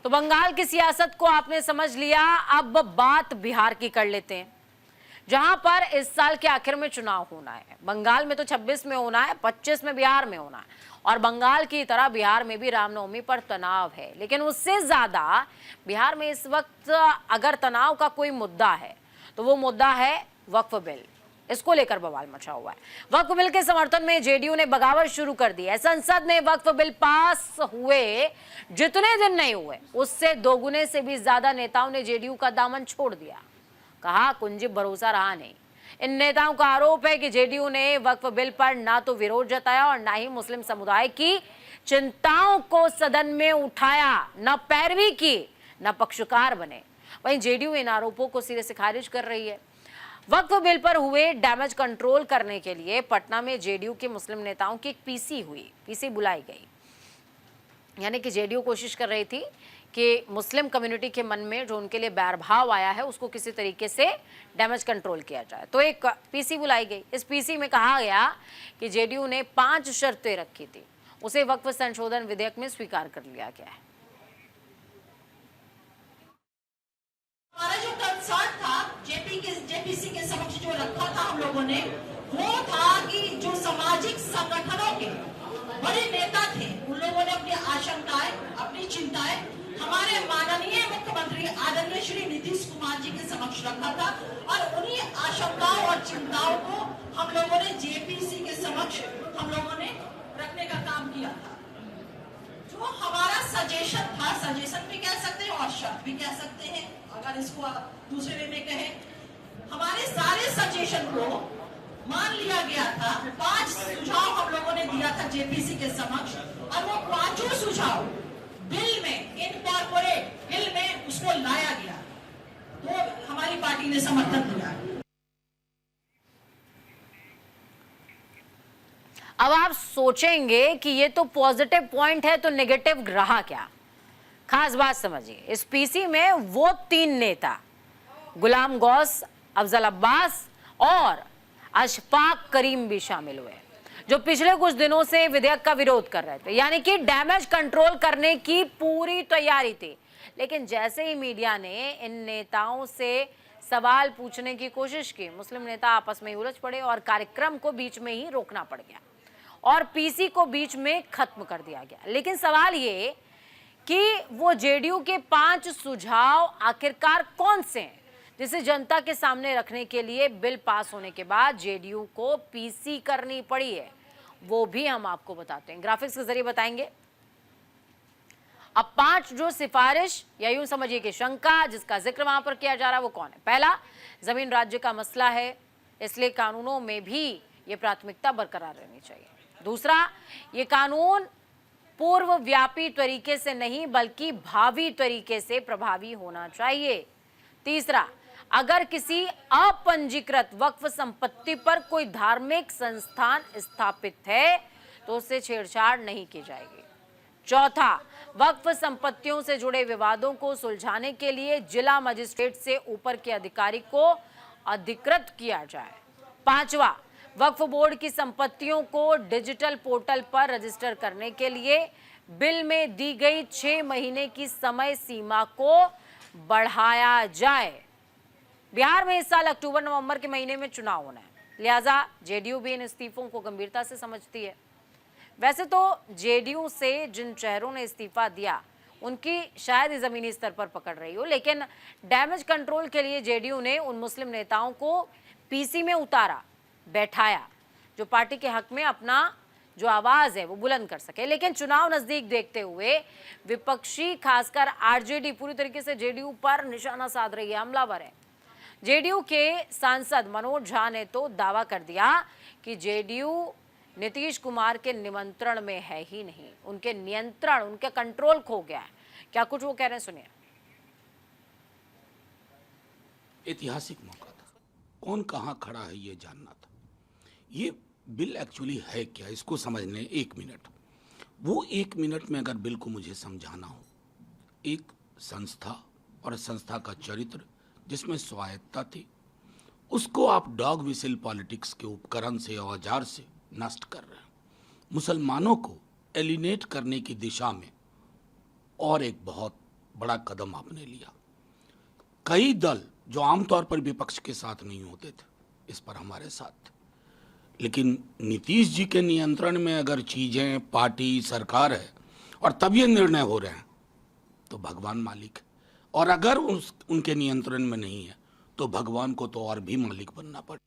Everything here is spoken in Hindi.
तो बंगाल की सियासत को आपने समझ लिया। अब बात बिहार की कर लेते हैं, जहां पर इस साल के आखिर में चुनाव होना है। बंगाल में तो 26 में होना है, 25 में बिहार में होना है, और बंगाल की तरह बिहार में भी रामनवमी पर तनाव है। लेकिन उससे ज्यादा बिहार में इस वक्त अगर तनाव का कोई मुद्दा है तो वो मुद्दा है वक्फ बिल। इसको लेकर बवाल मचा हुआ है। वक्फ बिल के समर्थन में जेडीयू ने बगावत शुरू कर दी है। संसद में वक्फ बिल पास हुए जितने दिन नहीं हुए, उससे दोगुने से भी ज्यादा नेताओं ने जेडीयू का दामन छोड़ दिया। कहा कुंजी भरोसा रहा नहीं। इन नेताओं का आरोप है कि जेडीयू ने वक्फ बिल पर ना तो विरोध जताया और ना ही मुस्लिम समुदाय की चिंताओं को सदन में उठाया, न पैरवी की, न पक्षकार बने। वहीं जेडीयू इन आरोपों को सिरे से खारिज कर रही है। वक्फ बिल पर हुए डैमेज कंट्रोल करने के लिए पटना में जेडीयू के मुस्लिम नेताओं की एक पीसी बुलाई गई। यानी कि जेडीयू कोशिश कर रही थी कि मुस्लिम कम्युनिटी के मन में जो उनके लिए बैर भाव आया है उसको किसी तरीके से डैमेज कंट्रोल किया जाए। तो एक पीसी बुलाई गई। इस पीसी में कहा गया कि जेडीयू ने 5 शर्तें रखी थी, उसे वक्फ संशोधन विधेयक में स्वीकार कर लिया गया है। हमारा जो कंसर्न था जेपीसी के समक्ष जो रखा था हम लोगों ने, वो था कि जो सामाजिक संगठनों के बड़े नेता थे, उन लोगों ने अपनी आशंकाएं, अपनी चिंताएं हमारे माननीय मुख्यमंत्री आदरणीय श्री नीतीश कुमार जी के समक्ष रखा था, और उन्हीं आशंकाओं और चिंताओं को हम लोगों ने जेपीसी के समक्ष हम लोगों ने रखने का काम किया था। जो हमारा सजेशन था, सजेशन भी कह सकते हैं और शर्त भी कह सकते हैं, अगर इसको दूसरे वे में कहें, हमारे सारे सजेशन को मान लिया गया था। 5 सुझाव हम लोगों ने दिया था जेपीसी के समक्ष, और वो 5 सुझाव बिल में, इनकॉर्पोरेट बिल में उसको लाया गया, तो हमारी पार्टी ने समर्थन दिया। अब आप सोचेंगे कि ये तो पॉजिटिव पॉइंट है, तो नेगेटिव रहा क्या? खास बात समझिए, इस पीसी में वो 3 नेता गुलाम गौस, अफजल अब्बास और अशफाक करीम भी शामिल हुए, जो पिछले कुछ दिनों से विधेयक का विरोध कर रहे थे। यानी कि डैमेज कंट्रोल करने की पूरी तैयारी थी। लेकिन जैसे ही मीडिया ने इन नेताओं से सवाल पूछने की कोशिश की, मुस्लिम नेता आपस में उलझ पड़े और कार्यक्रम को बीच में ही रोकना पड़ गया और पीसी को बीच में खत्म कर दिया गया। लेकिन सवाल ये कि वो जेडीयू के 5 सुझाव आखिरकार कौन से हैं, जिसे जनता के सामने रखने के लिए बिल पास होने के बाद जेडीयू को पीसी करनी पड़ी है, वो भी हम आपको बताते हैं, ग्राफिक्स के जरिए बताएंगे। अब 5 जो सिफारिश या यूं समझिए कि शंका जिसका जिक्र वहां पर किया जा रहा है वो कौन है? पहला, जमीन राज्य का मसला है, इसलिए कानूनों में भी ये प्राथमिकता बरकरार रहनी चाहिए। दूसरा, ये कानून पूर्व व्यापी तरीके से नहीं बल्कि भावी तरीके से प्रभावी होना चाहिए। तीसरा, अगर किसी अपंजीकृत वक्फ संपत्ति पर कोई धार्मिक संस्थान स्थापित है तो उससे छेड़छाड़ नहीं की जाएगी। चौथा, वक्फ संपत्तियों से जुड़े विवादों को सुलझाने के लिए जिला मजिस्ट्रेट से ऊपर के अधिकारी को अधिकृत किया जाए। पांचवा, वक्फ बोर्ड की संपत्तियों को डिजिटल पोर्टल पर रजिस्टर करने के लिए बिल में दी गई 6 महीने की समय सीमा को बढ़ाया जाए। बिहार में इस साल अक्टूबर-नवंबर के महीने में चुनाव होना है, लिहाजा जेडीयू भी इन इस्तीफों को गंभीरता से समझती है। वैसे तो जेडीयू से जिन चेहरों ने इस्तीफा दिया उनकी शायद ही जमीनी स्तर पर पकड़ रही हो, लेकिन डैमेज कंट्रोल के लिए जेडीयू ने उन मुस्लिम नेताओं को पीसी में उतारा, बैठाया, जो पार्टी के हक में अपना जो आवाज है वो बुलंद कर सके। लेकिन चुनाव नजदीक देखते हुए विपक्षी खासकर आरजेडी पूरी तरीके से जेडीयू पर निशाना साध रही है, हमलावर है। जेडीयू के सांसद मनोज झा ने तो दावा कर दिया कि जेडीयू नीतीश कुमार के निमंत्रण में है ही नहीं, उनके नियंत्रण, उनके कंट्रोल खो गया है। क्या कुछ वो कह रहे हैं, सुनिए। ऐतिहासिक मौका था, कौन कहां खड़ा है ये जानना था। ये बिल एक्चुअली है क्या, इसको समझने 1 मिनट, वो 1 मिनट में अगर बिल को मुझे समझाना हो, एक संस्था और संस्था का चरित्र जिसमें स्वायत्ता थी, उसको आप डॉग विसिल पॉलिटिक्स के उपकरण से, औजार से नष्ट कर रहे हैं। मुसलमानों को एलिनेट करने की दिशा में और एक बहुत बड़ा कदम आपने लिया। कई दल जो आमतौर पर विपक्ष के साथ नहीं होते थे, इस पर हमारे साथ थे, लेकिन नीतीश जी के नियंत्रण में अगर चीजें, पार्टी, सरकार है और तब ये निर्णय हो रहे हैं तो भगवान मालिक है, और अगर उनके नियंत्रण में नहीं है तो भगवान को तो और भी मालिक बनना पड़े।